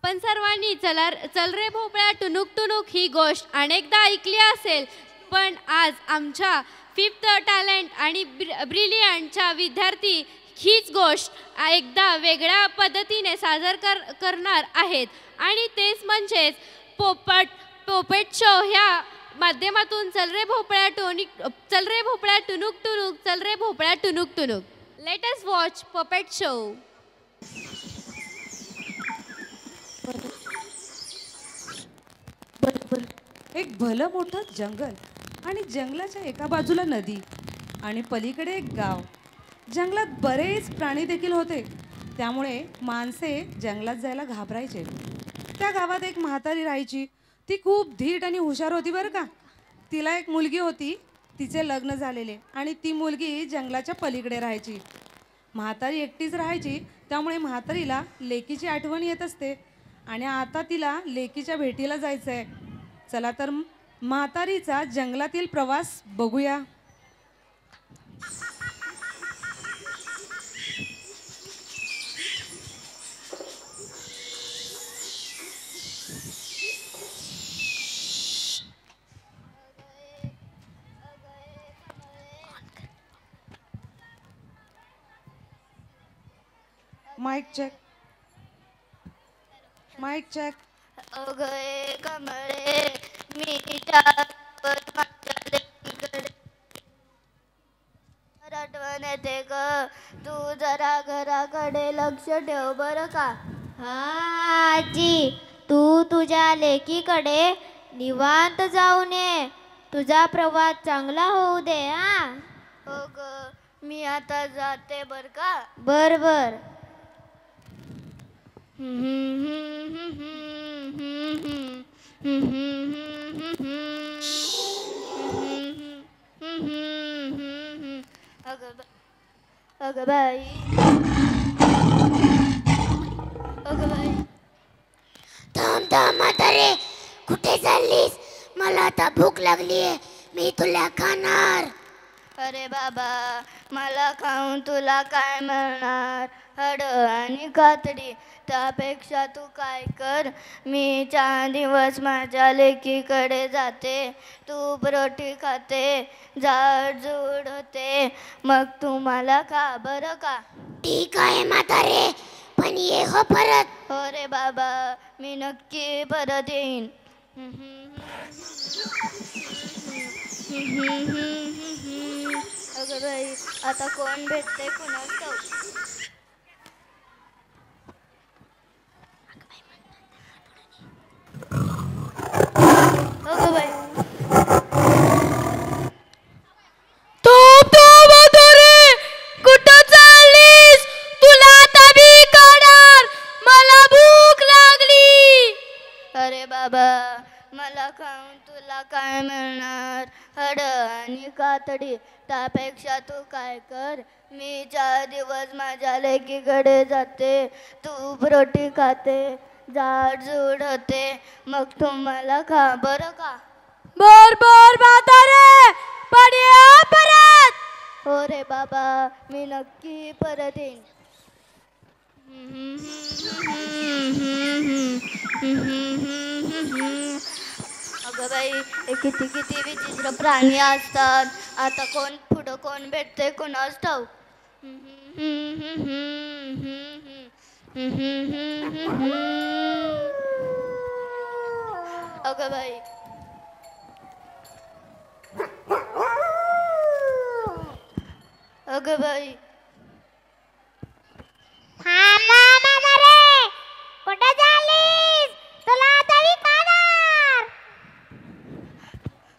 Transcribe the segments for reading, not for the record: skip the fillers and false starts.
आपण सर्वांनी चल रे भोपळ्या टुनुक टुनुक ही गोष्ट अनेकदा ऐकली असेल, पण आज आमच्या फिफ्थ टॅलेंट आणि ब्रिलियंटच्या विद्यार्थी हीच गोष्ट एकदा वेगळ्या पद्धतीने सादर करणार आहेत आणि तेच म्हणजेच पोपेट शो ह्या माध्यमातून चल रे भोपळ्या टुनुक टुनुक, चल रे भोपळ्या टुनुक टुनुक. Let us watch puppet show. एक भलं मोठं जंगल आणि जंगलाच्या एका बाजूला नदी आणि पलीकडे एक गाव. जंगलात बरेच प्राणी देखील होते, त्यामुळे माणसे जंगलात जायला घाबरायचे. त्या गावात एक म्हातारी राहायची. ती खूप धीट आणि हुशार होती बरं का. तिला एक मुलगी होती, तिचे लग्न झालेले आणि ती मुलगी जंगलाच्या पलीकडे राहायची. म्हातारी एकटीच राहायची, त्यामुळे म्हातारीला लेकीची आठवण येत असते आणि आता तिला लेकीच्या भेटीला जायचं आहे. चला तर म्हातारीचा जंगलातील प्रवास बघूया. Mike check. अगं कमळे मी आठवण येते ग. तू जरा घराकडे लक्ष ठेव बरं का. हा आजी, तू तुझ्या लेकीकडे निवांत जाऊन ये. तुझा प्रवास चांगला होऊ दे. हा हो ग, मी आता जाते बर का. बर बर. अगं बाई, थांब म्हातारे, कुठे चाललीस? मला आता भूक लागलीये, मी तुला खाणार. अरे बाबा, मला खाऊन तुला काय मिळणार? हड आणि कातडी. त्यापेक्षा तू काय कर, मी 4 दिवस माझ्या लेकीकडे जाते. तूप रोटी खाते, झाडझूड होते, मग तू मला खा बरं का. ठीक आहे म्हातारे, पण ये हो परत. हो रे बाबा, मी नक्की परत येईन. अगं बाई, आता कोण भेटते कुणास ठाऊक. अगं बाई, कुठं चाललीस? तुला आता मी काढणार, मला भूक लागली. अरे बाबा, मला खाऊन तुला काय मिळणार? हड आणि कातडी. त्यापेक्षा तू काय कर, मी 4 दिवस माझ्या लेकीकडे जाते, तूप रोटी खाते, झाडझूड होते, मग तू मला खा बरं का. बर बर म्हातारे, पण ये परत. हो रे बाबा, मी नक्की परत येईन. अगं बाई, हे किती किती विचित्र प्राणी असतात. आता कोण पुढं कोण भेटते कुणास ठाऊक. अगं बाई, अगं बाई, कुठे चाललीस? तुला आता मी खाणार.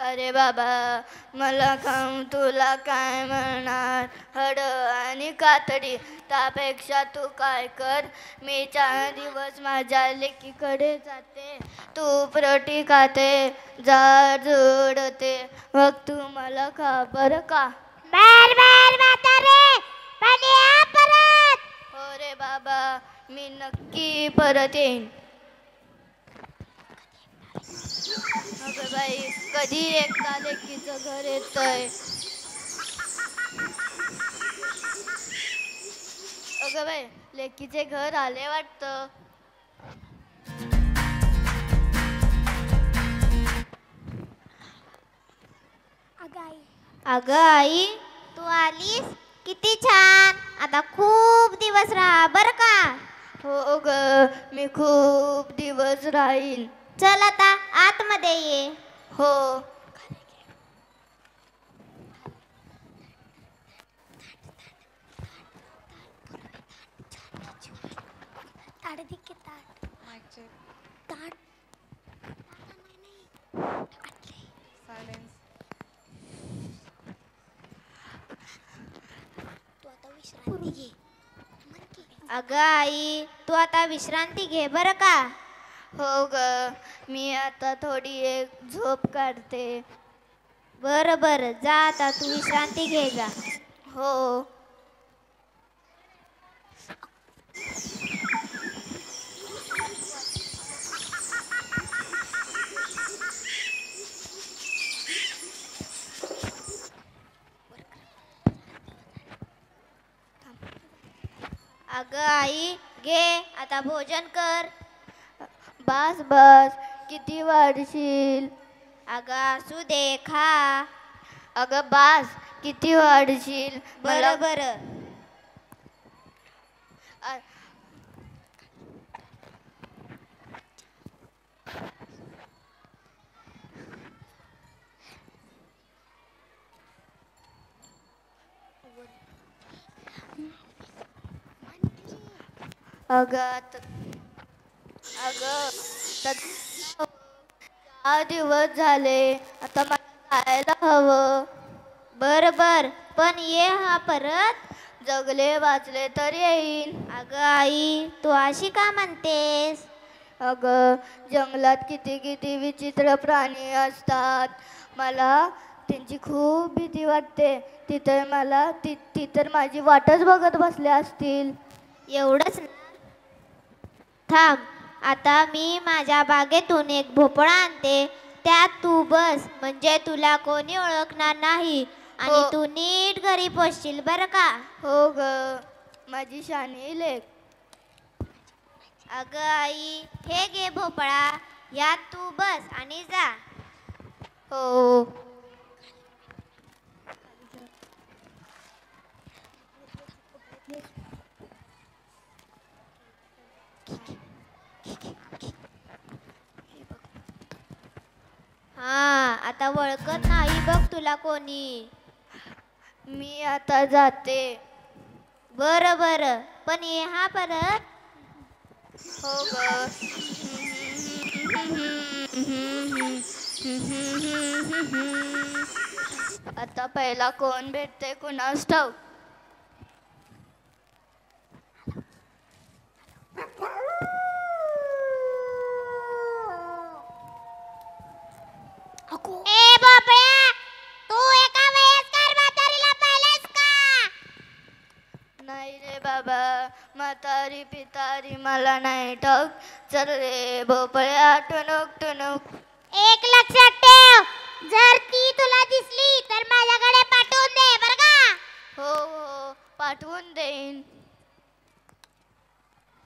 अरे बाबा, मला खाऊन तुला काय मिळणार? हड आणि कातडी. त्यापेक्षा तू काय कर, मी 4 दिवस माझ्या लेकीकडे जाते, तूप रोटी खाते, झाडझूड होते, मग तू मला खा बरं का. बर बर म्हातारे, पण या परत. हो रे बाबा, मी नक्की परत येईन. अगं बाई, कधी एकदा लेकीचं घर येतंय. अगं बाई, लेकीचे घर आले वाटतं. अगं आई, तू आलीस? किती छान. आता खूप दिवस राहा बर का. हो ग, मी खूप दिवस राहील. चल आता आतमध्ये ये. हो. अगं आई, तू आता विश्रांती घे बर का. हो ग, मी आता थोडी एक झोप काढते. बरं बरं, जा आता तू विश्रांती घे जा. हो. अगं आई, घे आता भोजन कर. बस बस, किती वाढशील? अगं असू दे, खा. अगं बास, किती वाढशील? बरं बरं. अ- अगं अगं 4 दिवस झाले, आता मला जायला हवं. बर बर, पण ये हा परत. जगले वाचले तर येईन. अगं आई, तू अशी का म्हणतेस? अगं जंगलात किती किती विचित्र प्राणी असतात. मला त्यांची खूप भीती वाटते. तिथे मला ती तर माझी वाटच बघत बसले असतील. एवढंच ना? थांब, आता मी माझ्या बागेतून एक भोपळा आणते. त्यात तू बस, म्हणजे तुला कोणी ओळखणार नाही आणि हो. तू नीट घरी पोचशील बर का. हो ग, माझी शानी लेक. अगं आई, हे घे भोपळा, यात तू बस आणि जा. हो. हा, आता ओळखत नाही बघ तुला कोणी. मी आता जाते. बरं बरं, पण ये हा परत. हो ग. आता पहिला कोण भेटते कुणास ठाऊक. ए बापड्या, तू एका वयस्कर म्हातारीला पाहिलंस का? नाही रे बाबा, म्हातारी पितारी मला नाही ठाऊक. चल रे भोपळ्या, टुनुक टुनुक. एक लक्षात ठेव, जर ती तुला दिसली तर माझ्याकडे पाठवून दे बर का. हो हो, पाठवून देईन.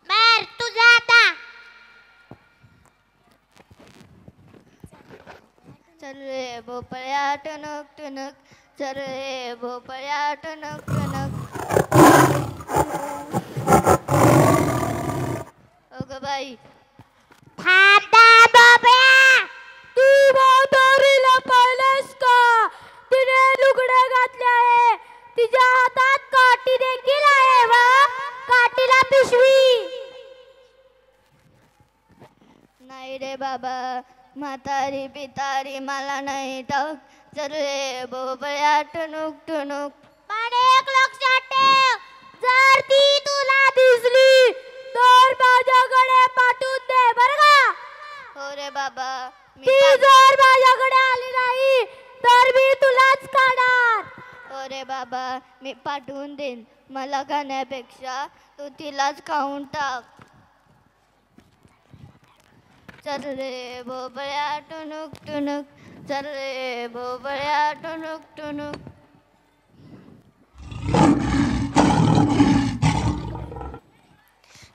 बर, तू जा आता. चल रे भोपळ्या, टुनुक टुनुक. चल रे भोपळ्या, टुनुक टुनुक. अगं बाई, थांबा बाबा. तू म्हातारीला पाहिलंस का? तिने लुगडे घातले आहे. तिच्या हातात काठी देखील आहे वा, काठीला पिशवी. नाही रे बाबा, म्हातारी पितारी मला नाही ठाऊक. चल रे भोपळ्या, टुनुक टुनुक. पण एक लक्षात ठेव, जर ती तुला दिसली तर माझ्याकडे पाठवून दे बर का. हो रे बाबा, ती जर माझ्याकडे आली नाही तर मी तुलाच खाणार. हो रे बाबा, मी पाठवून देईन. मला खाण्यापेक्षा तू तिलाच खाऊन टाक. चल रे भोपळ्या, टुनुक टुनुक. चल रे भोपळ्या, टुनुक टुनुक.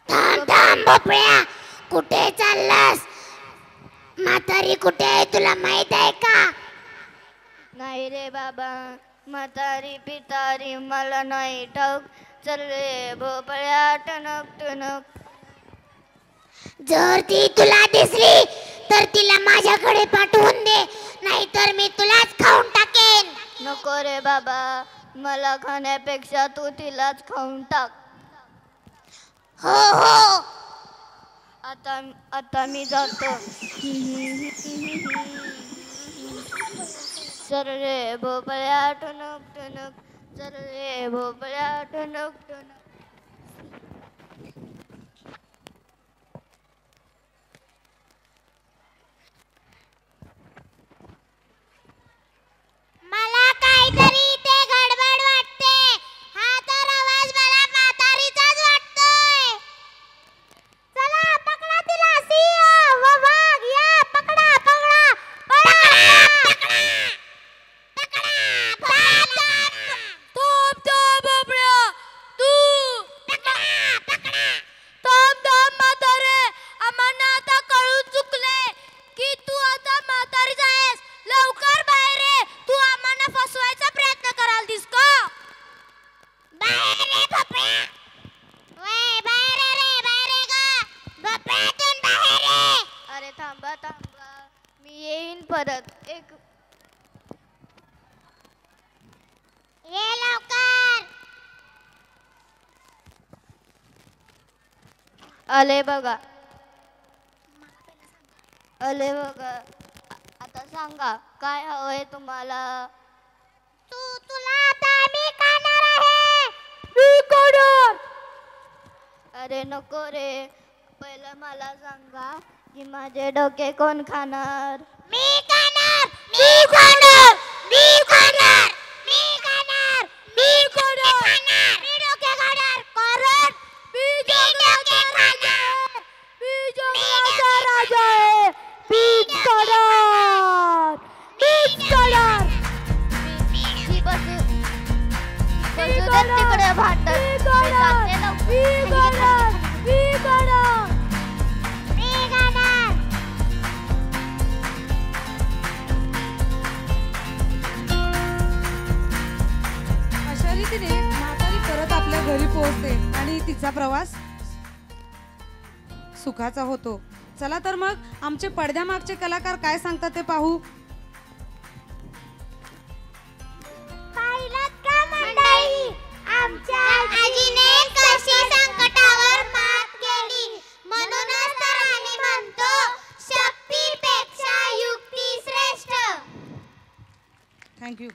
थांब थांब भोपळ्या, कुठे चाललास? म्हातारी कुठे आहे तुला माहित आहे का? नाही रे बाबा, म्हातारी पितारी मला नाही ठाऊक. चल रे भोपळ्या टणक टणक. जर ती तुला दिसली तर तिला माझ्याकडे पाठवून दे, नाहीतर मी तुलाच खाऊन टाकेन. नको रे बाबा, मला खाण्यापेक्षा तू तिलाच खाऊन टाक. हो हो. आता मी जातो. चल रे भोपळ्या टणक टणक. चल रे भोपळ्या टणक टणक. मला काहीतरी इथे गडबड वाटते. हा तर आवाज मला म्हातारीचाच वाटतोय. चला पकडा तिला. सिंह व वाघ या, पकडा पकडा पकडा. थांब थांब बाबड्या, तू थांब थांब म्हातारे. आम्हाला आता कळून चुकले की तू आता म्हातारीच आहेस. लवकर बाहेर ये. तू आम्हाला फसवायचा प्रयत्न कराल दिस का? बाहेर रे भोपळ्या. वय बाहेर रे, बाहेर ग. भोपळ्यातून बाहेर ये. अरे थांबा थांबा, मी येईन परत. ये लवकर. आले बघा. आले बघा. आता सांगा काय हवंय तुम्हाला? तुला आता मी खाणार आहे. मी करणार. अरे नको रे, पहिलं मला सांगा की माझे डोके कोण खाणार? मी खाणार. मी खाणार. मी खाणार. मी खाणार. मी करणार. मी डोके खाणार. कारण मी जंगलाचा राजा आहे. मी जंगलाचा राजा आहे. मीच करणार. मीच करणार. ही बसू देत तिकडे भांडण. मी मी करणार. जाते लवकर. मी करणार. मी करणार. मी खाणार. अशा रीतीने म्हातारी परत आपल्या घरी पोहोचते आणि तिचा प्रवास सुखाचा होतो. चला तर मग आमचे पडद्यामागचे कलाकार काय सांगतात ते पाहू. पाहिलं का मंडळी, आमच्या आजीने कशी संकटावर मात केली. म्हणूनच तर आम्ही म्हणतो, शक्तीपेक्षा युक्ती श्रेष्ठ. थँक्यू.